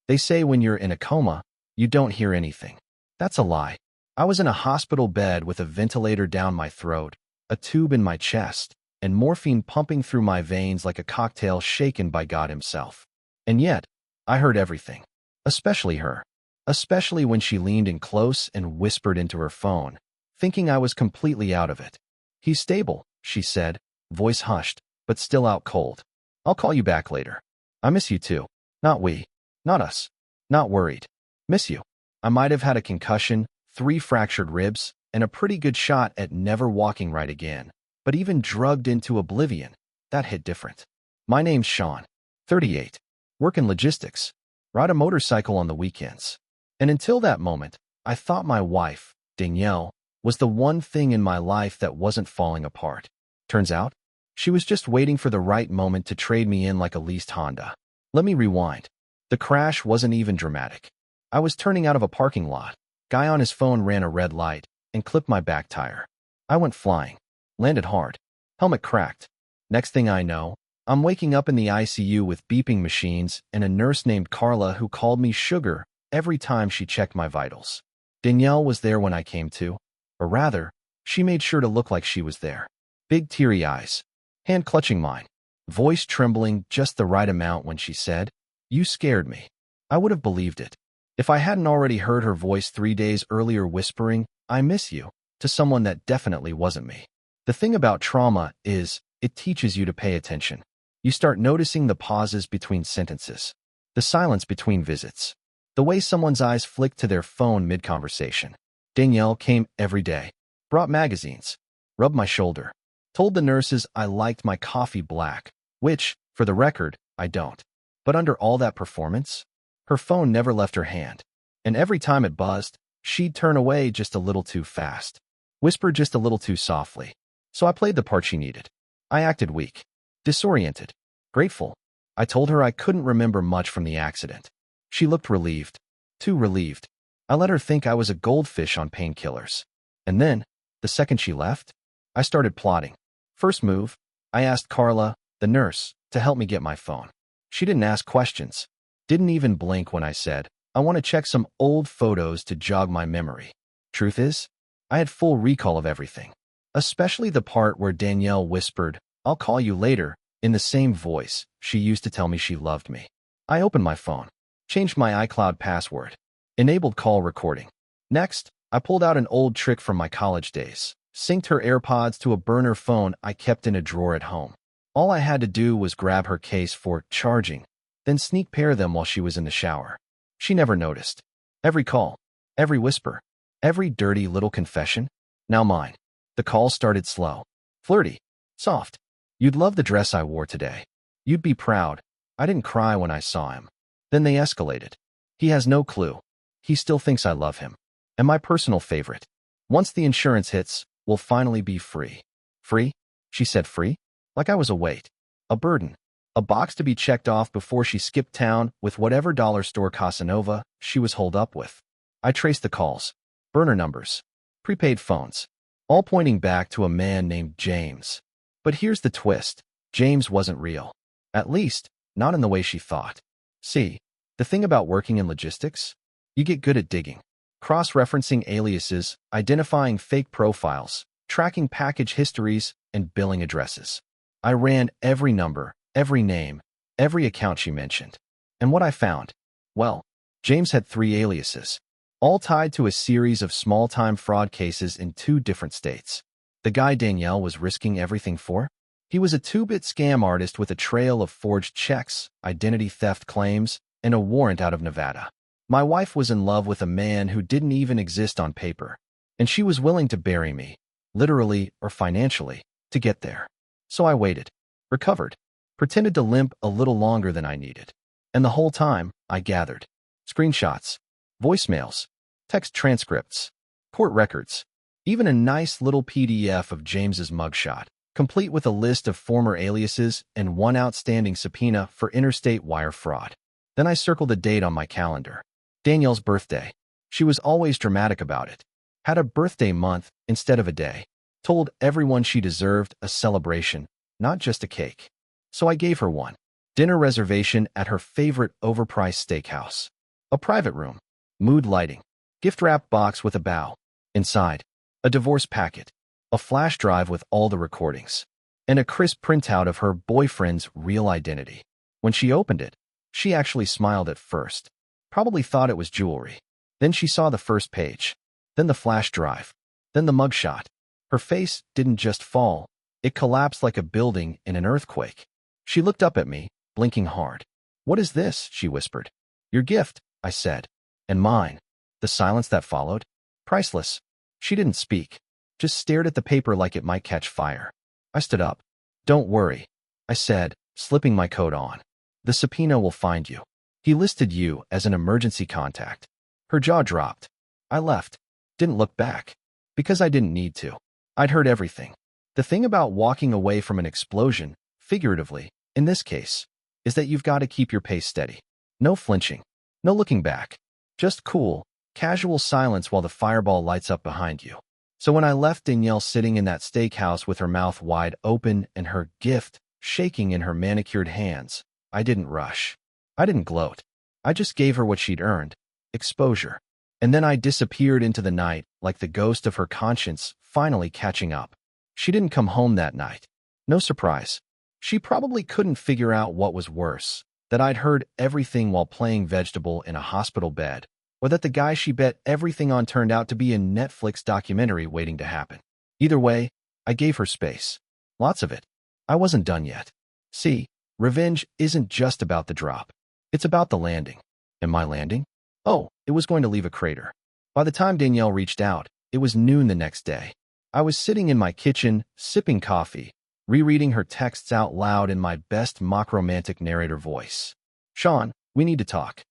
They say when you're in a coma, you don't hear anything. That's a lie. I was in a hospital bed with a ventilator down my throat, a tube in my chest, and morphine pumping through my veins like a cocktail shaken by God himself. And yet, I heard everything. Especially her. Especially when she leaned in close and whispered into her phone, thinking I was completely out of it. "He's stable," she said, voice hushed, but still out cold. "I'll call you back later. I miss you too. Not we. Not us. Not worried. Miss you. I might have had a concussion, 3 fractured ribs, and a pretty good shot at never walking right again. But even drugged into oblivion, that hit different. My name's Sean. 38. Work in logistics. Ride a motorcycle on the weekends. And until that moment, I thought my wife, Danielle, was the one thing in my life that wasn't falling apart. Turns out, she was just waiting for the right moment to trade me in like a leased Honda. Let me rewind. The crash wasn't even dramatic. I was turning out of a parking lot. Guy on his phone ran a red light and clipped my back tire. I went flying. Landed hard. Helmet cracked. Next thing I know, I'm waking up in the ICU with beeping machines and a nurse named Carla who called me sugar every time she checked my vitals. Danielle was there when I came to, or rather, she made sure to look like she was there. Big teary eyes, hand clutching mine, voice trembling just the right amount when she said, "You scared me." I would have believed it if I hadn't already heard her voice 3 days earlier whispering, "I miss you," to someone that definitely wasn't me. The thing about trauma is, it teaches you to pay attention. You start noticing the pauses between sentences, the silence between visits, the way someone's eyes flick to their phone mid-conversation. Danielle came every day, brought magazines, rubbed my shoulder, told the nurses I liked my coffee black, which, for the record, I don't. But under all that performance, her phone never left her hand, and every time it buzzed, she'd turn away just a little too fast, whisper just a little too softly. So I played the part she needed. I acted weak, disoriented, grateful. I told her I couldn't remember much from the accident. She looked relieved, too relieved. I let her think I was a goldfish on painkillers. And then, the second she left, I started plotting. First move, I asked Carla, the nurse, to help me get my phone. She didn't ask questions, didn't even blink when I said, "I want to check some old photos to jog my memory." Truth is, I had full recall of everything, especially the part where Danielle whispered, "I'll call you later," in the same voice she used to tell me she loved me. I opened my phone, changed my iCloud password, enabled call recording. Next, I pulled out an old trick from my college days, synced her AirPods to a burner phone I kept in a drawer at home. All I had to do was grab her case for charging, then sneak pair them while she was in the shower. She never noticed. Every call, every whisper, every dirty little confession, now mine. The call started slow, flirty, soft. "You'd love the dress I wore today. You'd be proud. I didn't cry when I saw him." Then they escalated. "He has no clue. He still thinks I love him." And my personal favorite. "Once the insurance hits, we'll finally be free." Free? She said free? Like I was a weight, a burden, a box to be checked off before she skipped town with whatever dollar store Casanova she was holed up with. I traced the calls, burner numbers, prepaid phones, all pointing back to a man named James. But here's the twist. James wasn't real. At least, not in the way she thought. See, the thing about working in logistics? You get good at digging, cross-referencing aliases, identifying fake profiles, tracking package histories, and billing addresses. I ran every number, every name, every account she mentioned. And what I found? Well, James had 3 aliases, all tied to a series of small-time fraud cases in 2 different states. The guy Danielle was risking everything for? He was a 2-bit scam artist with a trail of forged checks, identity theft claims, and a warrant out of Nevada. My wife was in love with a man who didn't even exist on paper, and she was willing to bury me, literally or financially, to get there. So I waited, recovered, pretended to limp a little longer than I needed. And the whole time, I gathered screenshots, voicemails, text transcripts, court records, even a nice little PDF of James's mugshot, complete with a list of former aliases and one outstanding subpoena for interstate wire fraud. Then I circled a date on my calendar. Danielle's birthday. She was always dramatic about it. Had a birthday month instead of a day. Told everyone she deserved a celebration, not just a cake. So I gave her one. Dinner reservation at her favorite overpriced steakhouse. A private room. Mood lighting. Gift wrap box with a bow. Inside, a divorce packet. A flash drive with all the recordings. And a crisp printout of her boyfriend's real identity. When she opened it, she actually smiled at first. Probably thought it was jewelry. Then she saw the first page. Then the flash drive. Then the mugshot. Her face didn't just fall. It collapsed like a building in an earthquake. She looked up at me, blinking hard. "What is this?" she whispered. "Your gift," I said. "And mine." The silence that followed? Priceless. She didn't speak, just stared at the paper like it might catch fire. I stood up. "Don't worry," I said, slipping my coat on. "The subpoena will find you. He listed you as an emergency contact." Her jaw dropped. I left. Didn't look back. Because I didn't need to. I'd heard everything. The thing about walking away from an explosion, figuratively, in this case, is that you've got to keep your pace steady. No flinching. No looking back. Just cool, casual silence while the fireball lights up behind you. So when I left Danielle sitting in that steakhouse with her mouth wide open and her gift shaking in her manicured hands, I didn't rush. I didn't gloat. I just gave her what she'd earned. Exposure. And then I disappeared into the night like the ghost of her conscience finally catching up. She didn't come home that night. No surprise. She probably couldn't figure out what was worse, that I'd heard everything while playing vegetable in a hospital bed, or that the guy she bet everything on turned out to be a Netflix documentary waiting to happen. Either way, I gave her space. Lots of it. I wasn't done yet. See, revenge isn't just about the drop. It's about the landing. And my landing? Oh, it was going to leave a crater. By the time Danielle reached out, it was noon the next day. I was sitting in my kitchen, sipping coffee, rereading her texts out loud in my best mock-romantic narrator voice. "Sean, we need to talk.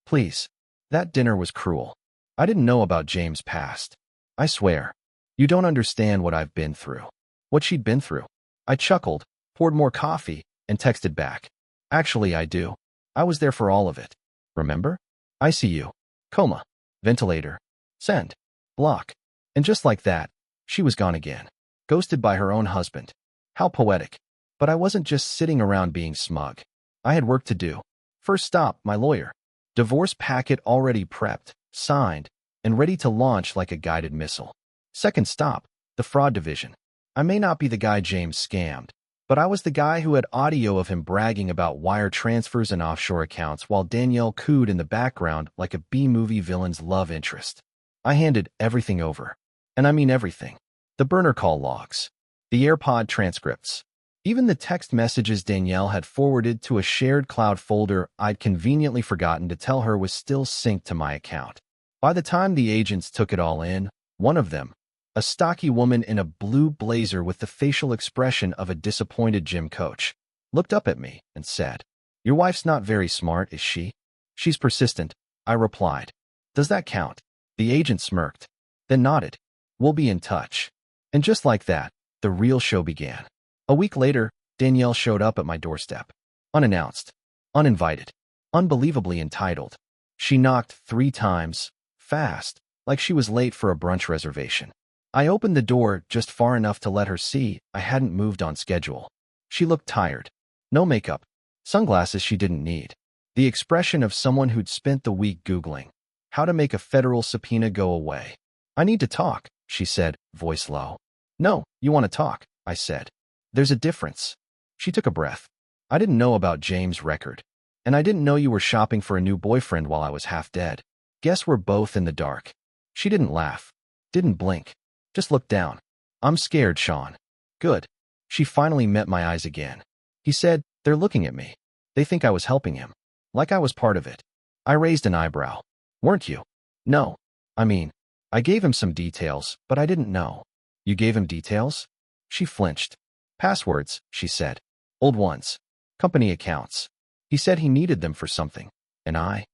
Please." That dinner was cruel. I didn't know about James' past. I swear. "You don't understand what I've been through." What she'd been through. I chuckled, poured more coffee, and texted back. "Actually, I do. I was there for all of it. Remember? ICU. Coma. Ventilator. Send. Block." And just like that, she was gone again. Ghosted by her own husband. How poetic. But I wasn't just sitting around being smug. I had work to do. First stop, my lawyer. Divorce packet already prepped, signed, and ready to launch like a guided missile. Second stop, the fraud division. I may not be the guy James scammed, but I was the guy who had audio of him bragging about wire transfers and offshore accounts while Danielle cooed in the background like a B-movie villain's love interest. I handed everything over. And I mean everything. The burner call logs. The AirPod transcripts. Even the text messages Danielle had forwarded to a shared cloud folder I'd conveniently forgotten to tell her was still synced to my account. By the time the agents took it all in, one of them, a stocky woman in a blue blazer with the facial expression of a disappointed gym coach, looked up at me and said, "Your wife's not very smart, is she?" "She's persistent," I replied. "Does that count?" The agent smirked, then nodded. "We'll be in touch." And just like that, the real show began. A week later, Danielle showed up at my doorstep. Unannounced, uninvited, unbelievably entitled. She knocked 3 times, fast, like she was late for a brunch reservation. I opened the door just far enough to let her see I hadn't moved on schedule. She looked tired. No makeup. Sunglasses she didn't need. The expression of someone who'd spent the week Googling how to make a federal subpoena go away. "I need to talk," she said, voice low. "No, you want to talk," I said. "There's a difference." She took a breath. "I didn't know about James' record. And I didn't know you were shopping for a new boyfriend while I was half dead. Guess we're both in the dark." She didn't laugh. Didn't blink. Just looked down. "I'm scared, Sean." "Good." She finally met my eyes again. He said, "They're looking at me. They think I was helping him. Like I was part of it." I raised an eyebrow. "Weren't you?" "No. I mean, I gave him some details, but I didn't know." "You gave him details?" She flinched. "Passwords," she said. "Old ones. Company accounts. He said he needed them for something. And I?"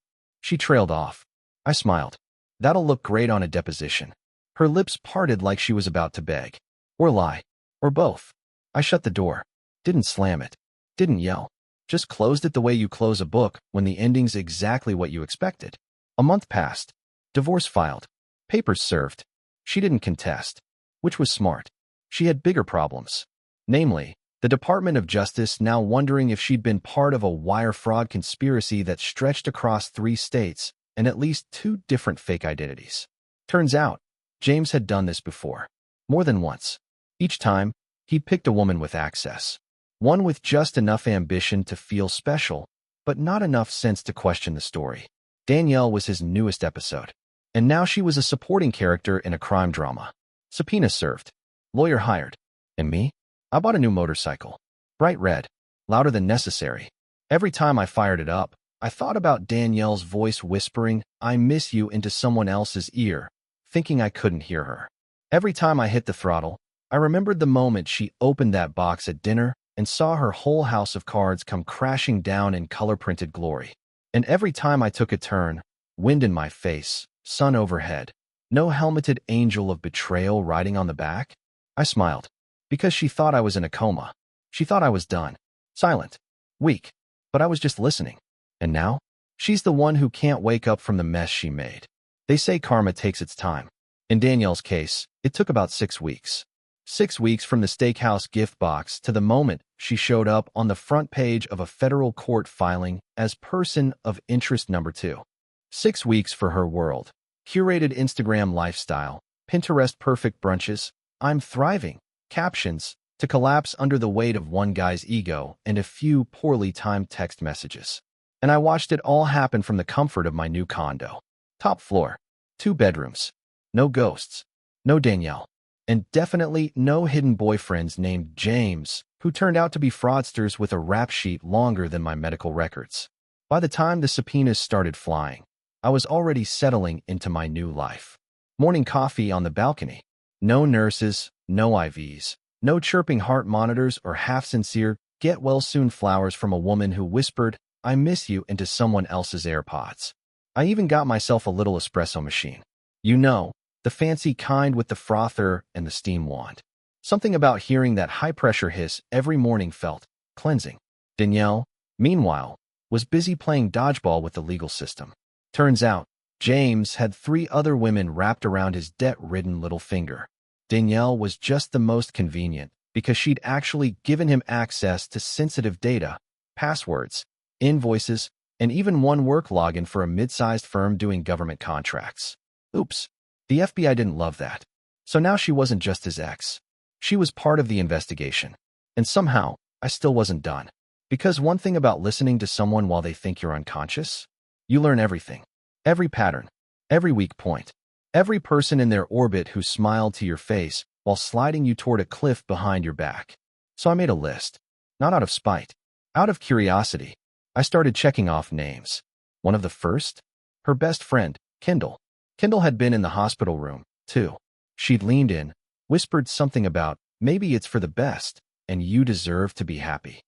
She trailed off. I smiled. "That'll look great on a deposition." Her lips parted like she was about to beg. Or lie. Or both. I shut the door. Didn't slam it. Didn't yell. Just closed it the way you close a book when the ending's exactly what you expected. A month passed. Divorce filed. Papers served. She didn't contest. Which was smart. She had bigger problems. Namely, the Department of Justice now wondering if she'd been part of a wire fraud conspiracy that stretched across 3 states, and at least 2 different fake identities. Turns out, James had done this before. More than once. Each time, he picked a woman with access. One with just enough ambition to feel special, but not enough sense to question the story. Danielle was his newest episode. And now she was a supporting character in a crime drama. Subpoena served. Lawyer hired. And me? I bought a new motorcycle. Bright red. Louder than necessary. Every time I fired it up, I thought about Danielle's voice whispering, "I miss you," into someone else's ear, thinking I couldn't hear her. Every time I hit the throttle, I remembered the moment she opened that box at dinner and saw her whole house of cards come crashing down in color-printed glory. And every time I took a turn, wind in my face, sun overhead, no helmeted angel of betrayal riding on the back, I smiled. Because she thought I was in a coma. She thought I was done. Silent. Weak. But I was just listening. And now? She's the one who can't wake up from the mess she made. They say karma takes its time. In Danielle's case, it took about 6 weeks. 6 weeks from the steakhouse gift box to the moment she showed up on the front page of a federal court filing as person of interest number 2. 6 weeks for her world. Curated Instagram lifestyle, Pinterest perfect brunches, "I'm thriving" captions, to collapse under the weight of one guy's ego and a few poorly timed text messages. And I watched it all happen from the comfort of my new condo. Top floor. 2 bedrooms. No ghosts. No Danielle. And definitely no hidden boyfriends named James, who turned out to be fraudsters with a rap sheet longer than my medical records. By the time the subpoenas started flying, I was already settling into my new life. Morning coffee on the balcony. No nurses, no IVs, no chirping heart monitors or half-sincere, get-well-soon flowers from a woman who whispered, "I miss you," into someone else's AirPods. I even got myself a little espresso machine. You know, the fancy kind with the frother and the steam wand. Something about hearing that high-pressure hiss every morning felt cleansing. Danielle, meanwhile, was busy playing dodgeball with the legal system. Turns out, James had 3 other women wrapped around his debt-ridden little finger. Danielle was just the most convenient because she'd actually given him access to sensitive data, passwords, invoices, and even one work login for a mid-sized firm doing government contracts. Oops, the FBI didn't love that. So now she wasn't just his ex. She was part of the investigation. And somehow, I still wasn't done. Because one thing about listening to someone while they think you're unconscious, you learn everything. Every pattern, every weak point, every person in their orbit who smiled to your face while sliding you toward a cliff behind your back. So I made a list. Not out of spite. Out of curiosity. I started checking off names. One of the first? Her best friend, Kendall. Kendall had been in the hospital room, too. She'd leaned in, whispered something about, "Maybe it's for the best, and you deserve to be happy."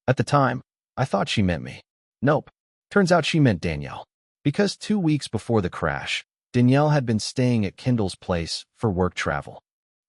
At the time, I thought she meant me. Nope. Turns out she meant Danielle. Because 2 weeks before the crash, Danielle had been staying at Kendall's place for work travel.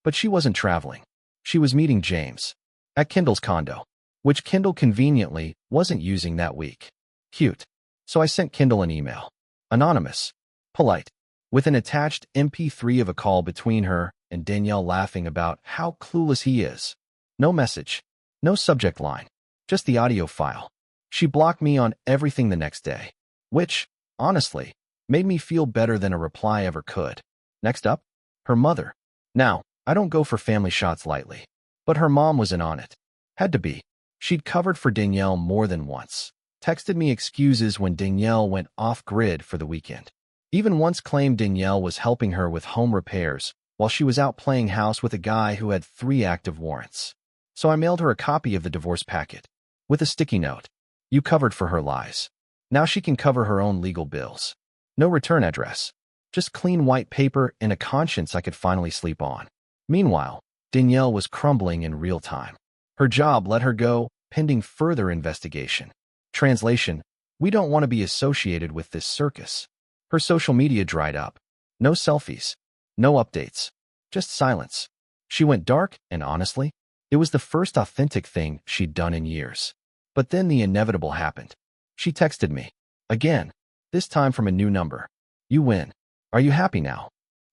But she wasn't traveling. She was meeting James at Kendall's condo, which Kendall conveniently wasn't using that week. Cute. So I sent Kendall an email. Anonymous. Polite. With an attached MP3 of a call between her and Danielle laughing about how clueless he is. No message. No subject line. Just the audio file. She blocked me on everything the next day. Which, honestly, made me feel better than a reply ever could. Next up, her mother. Now, I don't go for family shots lightly. But her mom was in on it. Had to be. She'd covered for Danielle more than once. Texted me excuses when Danielle went off-grid for the weekend. Even once claimed Danielle was helping her with home repairs while she was out playing house with a guy who had 3 active warrants. So I mailed her a copy of the divorce packet. With a sticky note. You covered for her lies. Now she can cover her own legal bills. No return address. Just clean white paper and a conscience I could finally sleep on. Meanwhile, Danielle was crumbling in real time. Her job let her go, pending further investigation. Translation: we don't want to be associated with this circus. Her social media dried up. No selfies. No updates. Just silence. She went dark, and honestly, it was the first authentic thing she'd done in years. But then the inevitable happened. She texted me. Again. This time from a new number. You win. Are you happy now?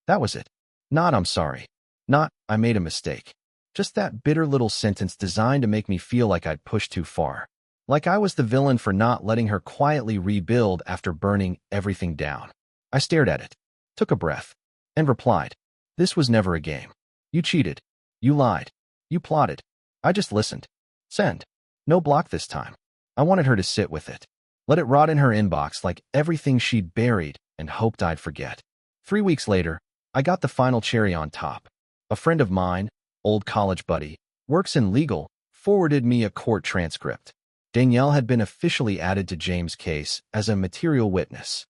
That was it. Not "I'm sorry." Not "I made a mistake." Just that bitter little sentence designed to make me feel like I'd pushed too far. Like I was the villain for not letting her quietly rebuild after burning everything down. I stared at it, took a breath, and replied, "This was never a game. You cheated. You lied. You plotted. I just listened. Send. No block this time." I wanted her to sit with it. Let it rot in her inbox like everything she'd buried and hoped I'd forget. 3 weeks later, I got the final cherry on top. A friend of mine, old college buddy, works in legal, forwarded me a court transcript. Danielle had been officially added to James' case as a material witness.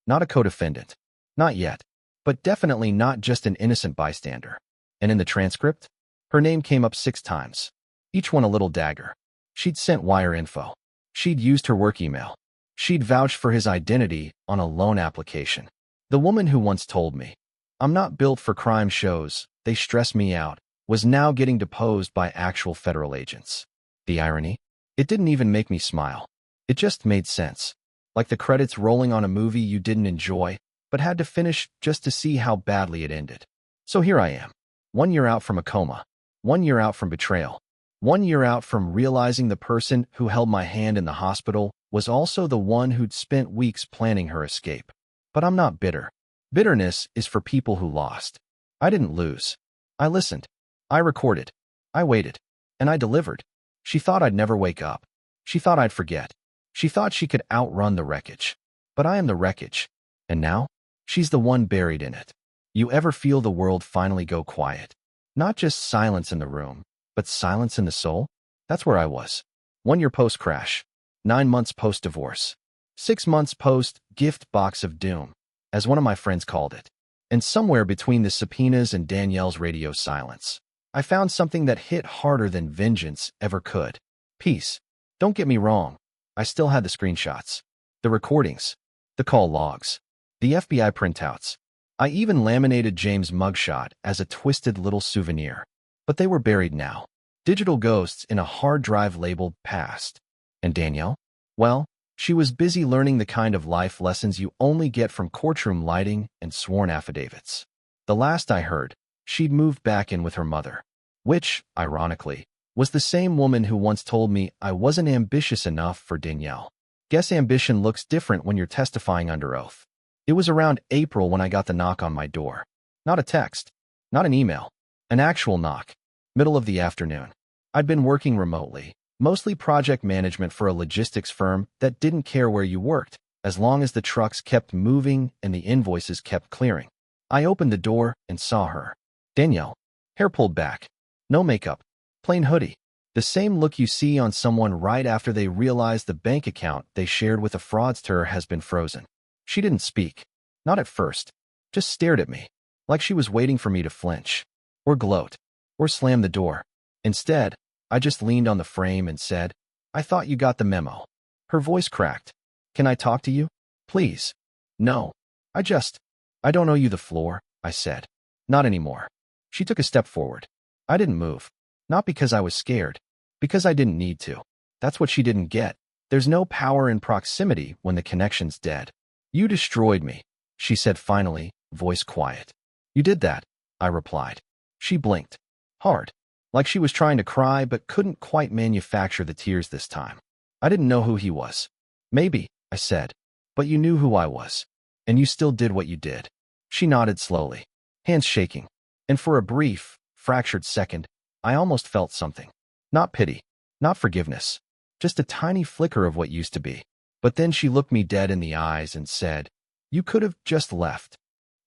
Not a co-defendant. Not yet. But definitely not just an innocent bystander. And in the transcript, her name came up 6 times. Each one a little dagger. She'd sent wire info. She'd used her work email. She'd vouched for his identity on a loan application. The woman who once told me, "I'm not built for crime shows, they stress me out," was now getting deposed by actual federal agents. The irony? It didn't even make me smile. It just made sense. Like the credits rolling on a movie you didn't enjoy, but had to finish just to see how badly it ended. So here I am, 1 year out from a coma, 1 year out from betrayal, 1 year out from realizing the person who held my hand in the hospital was also the one who'd spent weeks planning her escape. But I'm not bitter. Bitterness is for people who lost. I didn't lose. I listened. I recorded. I waited. And I delivered. She thought I'd never wake up. She thought I'd forget. She thought she could outrun the wreckage. But I am the wreckage. And now, she's the one buried in it. You ever feel the world finally go quiet? Not just silence in the room, but silence in the soul? That's where I was. 1 year post-crash. 9 months post-divorce. 6 months post-gift box of doom, as one of my friends called it. And somewhere between the subpoenas and Danielle's radio silence, I found something that hit harder than vengeance ever could. Peace. Don't get me wrong. I still had the screenshots, the recordings, the call logs, the FBI printouts. I even laminated James' mugshot as a twisted little souvenir. But they were buried now. Digital ghosts in a hard drive labeled past. And Danielle? Well, she was busy learning the kind of life lessons you only get from courtroom lighting and sworn affidavits. The last I heard, she'd moved back in with her mother, which, ironically, was the same woman who once told me I wasn't ambitious enough for Danielle. Guess ambition looks different when you're testifying under oath. It was around April when I got the knock on my door. Not a text, not an email, an actual knock. Middle of the afternoon. I'd been working remotely, mostly project management for a logistics firm that didn't care where you worked, as long as the trucks kept moving and the invoices kept clearing. I opened the door and saw her. Danielle. Hair pulled back. No makeup. Plain hoodie. The same look you see on someone right after they realize the bank account they shared with a fraudster has been frozen. She didn't speak. Not at first. Just stared at me, like she was waiting for me to flinch, or gloat, or slam the door. Instead, I just leaned on the frame and said, "I thought you got the memo." Her voice cracked. "Can I talk to you? Please." "No. I don't owe you the floor," I said. "Not anymore." She took a step forward. I didn't move. Not because I was scared. Because I didn't need to. That's what she didn't get. There's no power in proximity when the connection's dead. "You destroyed me," she said finally, voice quiet. "You did that," I replied. She blinked. Hard. Like she was trying to cry but couldn't quite manufacture the tears this time. "I didn't know who he was." "Maybe," I said. "But you knew who I was. And you still did what you did." She nodded slowly, hands shaking. And for a brief, fractured second, I almost felt something. Not pity. Not forgiveness. Just a tiny flicker of what used to be. But then she looked me dead in the eyes and said, "You could have just left."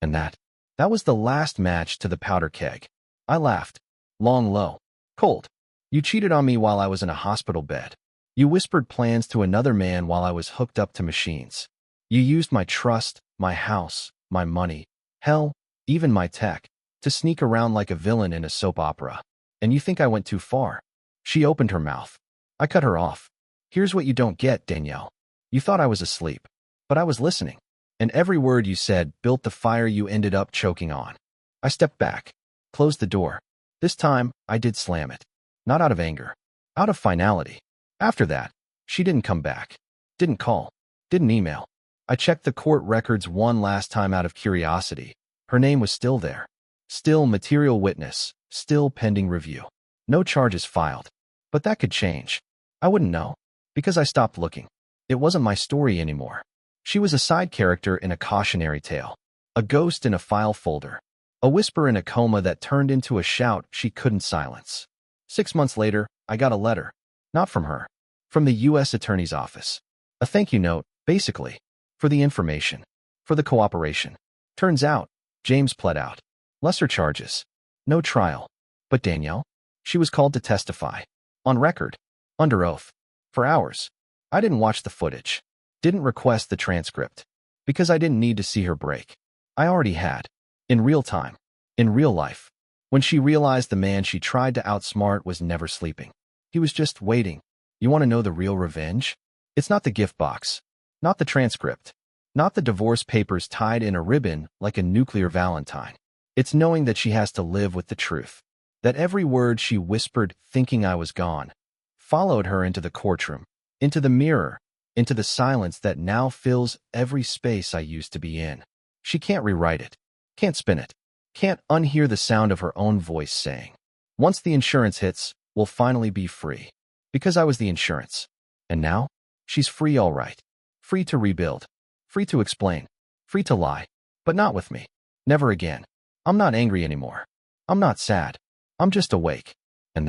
And that was the last match to the powder keg. I laughed. Long, low. Cold. "You cheated on me while I was in a hospital bed. You whispered plans to another man while I was hooked up to machines. You used my trust, my house, my money, hell, even my tech, to sneak around like a villain in a soap opera. And you think I went too far." She opened her mouth. I cut her off. "Here's what you don't get, Danielle. You thought I was asleep. But I was listening. And every word you said built the fire you ended up choking on." I stepped back, closed the door. This time, I did slam it. Not out of anger. Out of finality. After that, she didn't come back. Didn't call. Didn't email. I checked the court records one last time out of curiosity. Her name was still there. Still material witness. Still pending review. No charges filed. But that could change. I wouldn't know. Because I stopped looking. It wasn't my story anymore. She was a side character in a cautionary tale, a ghost in a file folder, a whisper in a coma that turned into a shout she couldn't silence. 6 months later, I got a letter. Not from her. From the U.S. Attorney's Office. A thank you note, basically. For the information. For the cooperation. Turns out, James pled out. Lesser charges. No trial. But Danielle? She was called to testify. On record. Under oath. For hours. I didn't watch the footage. Didn't request the transcript. Because I didn't need to see her break. I already had. In real time. In real life. When she realized the man she tried to outsmart was never sleeping. He was just waiting. You want to know the real revenge? It's not the gift box. Not the transcript. Not the divorce papers tied in a ribbon like a nuclear valentine. It's knowing that she has to live with the truth. That every word she whispered thinking I was gone followed her into the courtroom, into the mirror, into the silence that now fills every space I used to be in. She can't rewrite it. Can't spin it. Can't unhear the sound of her own voice saying, once the insurance hits, we'll finally be free. Because I was the insurance. And now? She's free all right. Free to rebuild. Free to explain. Free to lie. But not with me. Never again. I'm not angry anymore. I'm not sad. I'm just awake. And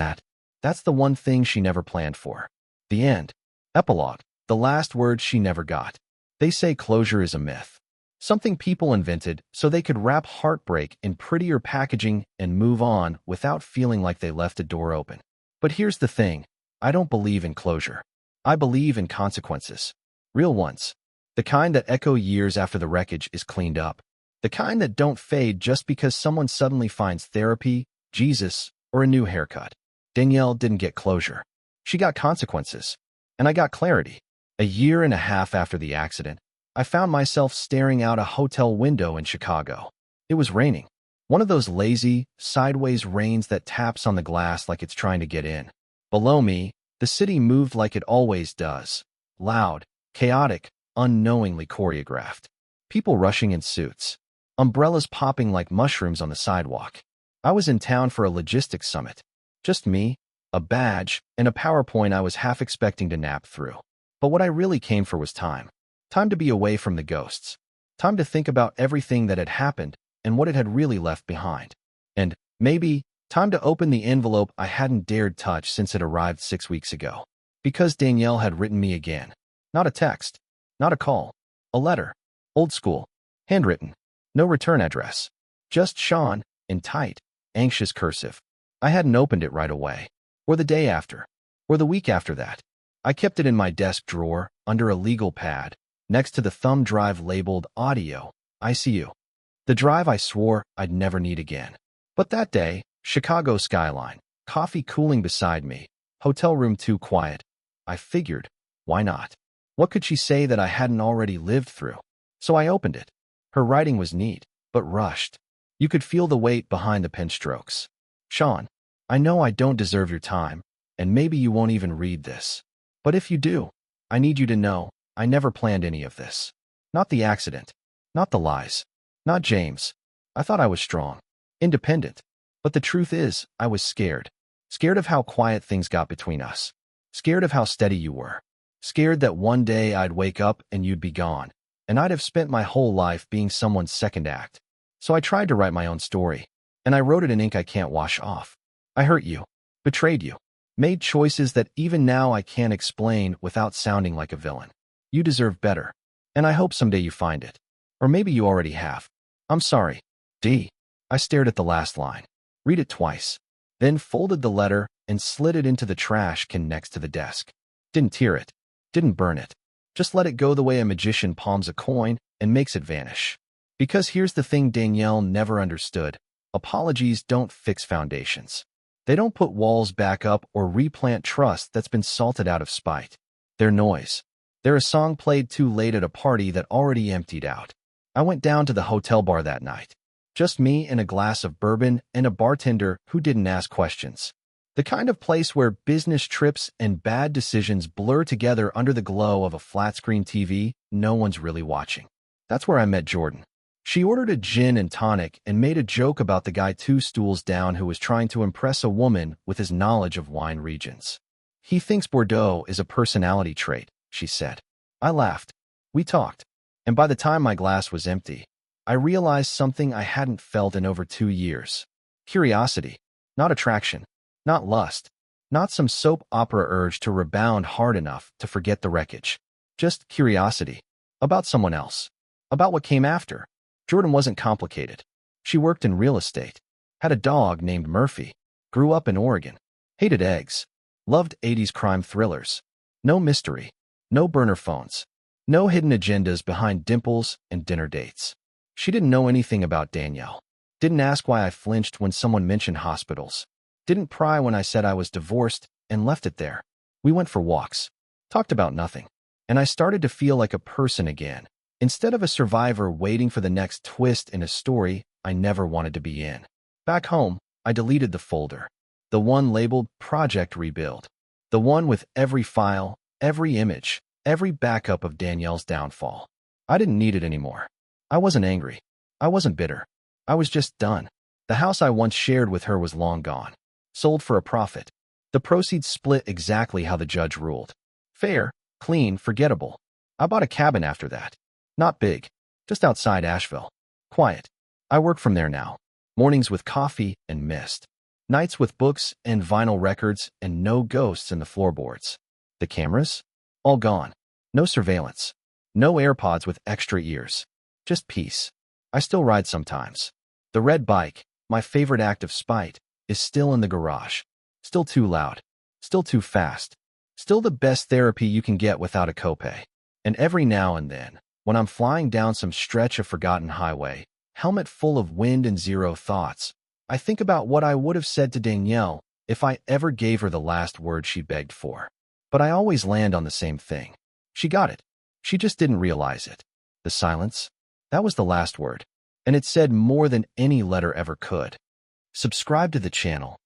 that's the one thing she never planned for. The end. Epilogue. The last word she never got. They say closure is a myth. Something people invented so they could wrap heartbreak in prettier packaging and move on without feeling like they left a door open. But here's the thing. I don't believe in closure. I believe in consequences. Real ones. The kind that echo years after the wreckage is cleaned up. The kind that don't fade just because someone suddenly finds therapy, Jesus, or a new haircut. Danielle didn't get closure. She got consequences. And I got clarity. A year and a half after the accident, I found myself staring out a hotel window in Chicago. It was raining. One of those lazy, sideways rains that taps on the glass like it's trying to get in. Below me, the city moved like it always does. Loud, chaotic, unknowingly choreographed. People rushing in suits. Umbrellas popping like mushrooms on the sidewalk. I was in town for a logistics summit. Just me, a badge, and a PowerPoint I was half expecting to nap through. But what I really came for was time. Time to be away from the ghosts. Time to think about everything that had happened and what it had really left behind. And, maybe, time to open the envelope I hadn't dared touch since it arrived 6 weeks ago. Because Danielle had written me again. Not a text. Not a call. A letter. Old school. Handwritten. No return address. Just Sean, in tight, anxious cursive. I hadn't opened it right away. Or the day after. Or the week after that. I kept it in my desk drawer, under a legal pad, next to the thumb drive labeled Audio, ICU. The drive I swore I'd never need again. But that day, Chicago skyline, coffee cooling beside me, hotel room too quiet. I figured, why not? What could she say that I hadn't already lived through? So I opened it. Her writing was neat, but rushed. You could feel the weight behind the pen strokes. Sean, I know I don't deserve your time, and maybe you won't even read this. But if you do, I need you to know, I never planned any of this. Not the accident. Not the lies. Not James. I thought I was strong. Independent. But the truth is, I was scared. Scared of how quiet things got between us. Scared of how steady you were. Scared that one day I'd wake up and you'd be gone, and I'd have spent my whole life being someone's second act. So I tried to write my own story, and I wrote it in ink I can't wash off. I hurt you. Betrayed you. Made choices that even now I can't explain without sounding like a villain. You deserve better. And I hope someday you find it. Or maybe you already have. I'm sorry. D. I stared at the last line. Read it twice. Then folded the letter and slid it into the trash can next to the desk. Didn't tear it. Didn't burn it. Just let it go the way a magician palms a coin and makes it vanish. Because here's the thing Danielle never understood. Apologies don't fix foundations. They don't put walls back up or replant trust that's been salted out of spite. They're noise. They're a song played too late at a party that already emptied out. I went down to the hotel bar that night. Just me and a glass of bourbon and a bartender who didn't ask questions. The kind of place where business trips and bad decisions blur together under the glow of a flat-screen TV no one's really watching. That's where I met Jordan. She ordered a gin and tonic and made a joke about the guy 2 stools down who was trying to impress a woman with his knowledge of wine regions. He thinks Bordeaux is a personality trait, she said. I laughed. We talked. And by the time my glass was empty, I realized something I hadn't felt in over 2 years. Curiosity, not attraction, not lust, not some soap opera urge to rebound hard enough to forget the wreckage. Just curiosity. About someone else. About what came after. Jordan wasn't complicated. She worked in real estate. Had a dog named Murphy. Grew up in Oregon. Hated eggs. Loved 80s crime thrillers. No mystery. No burner phones. No hidden agendas behind dimples and dinner dates. She didn't know anything about Danielle. Didn't ask why I flinched when someone mentioned hospitals. Didn't pry when I said I was divorced and left it there. We went for walks. Talked about nothing. And I started to feel like a person again, instead of a survivor waiting for the next twist in a story I never wanted to be in. Back home, I deleted the folder. The one labeled Project Rebuild. The one with every file, every image, every backup of Danielle's downfall. I didn't need it anymore. I wasn't angry. I wasn't bitter. I was just done. The house I once shared with her was long gone. Sold for a profit. The proceeds split exactly how the judge ruled. Fair, clean, forgettable. I bought a cabin after that. Not big. Just outside Asheville. Quiet. I work from there now. Mornings with coffee and mist. Nights with books and vinyl records and no ghosts in the floorboards. The cameras? All gone. No surveillance. No AirPods with extra ears. Just peace. I still ride sometimes. The red bike, my favorite act of spite, is still in the garage. Still too loud. Still too fast. Still the best therapy you can get without a copay. And every now and then, when I'm flying down some stretch of forgotten highway, helmet full of wind and zero thoughts, I think about what I would have said to Danielle if I ever gave her the last word she begged for. But I always land on the same thing. She got it. She just didn't realize it. The silence? That was the last word. And it said more than any letter ever could. Subscribe to the channel